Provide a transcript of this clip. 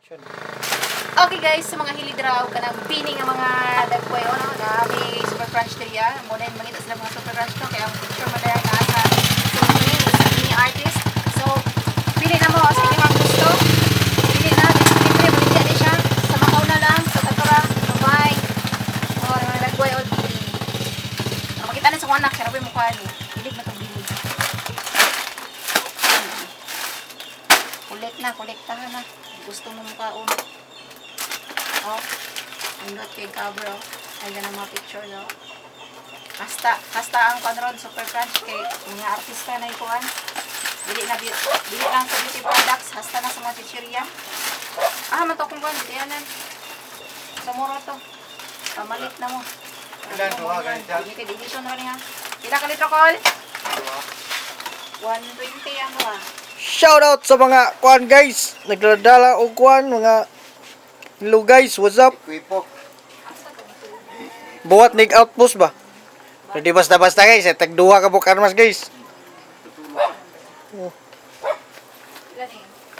Okay guys, sa mga hilidraw ka ng pining ang mga dagway ano na may super crunch area. Muna yung mangita sila mga super crunch to kaya ang picture mo na nasa sa mini artist. So, pili na mo sa inyong gusto. Pili na, libre, balik yan siya. Sa makaw na lang, sa tatura, bye. O, mga dagway o pining. Makita na sa wanak, sarap yung mukha ni. Hilig na itong bilig. Kolektahan na. Gusto mo mukha ulit. Oh, pindot kay cover, oh. Ayan ang mga picture, no? Kasta ang panron, super crunch kay mga artista na ikuan. Dili lang sa beauty products, hasta na sa mga chichirya. Mato kung kuan, dito yanan. Sa muro to. Pamalit na mo. Ilan to ha, ganyan? Limited edition na rin ha. Pila ka litro, Col? 120 yan mo ha. Shoutout sa mga kuan guys. Nagdadala og kuan mga hello guys, what's up? Ikwipo. Buhat nig outpost ba? Hindi basta-basta guys, tagduha ka bukan mas guys. Ilan eh?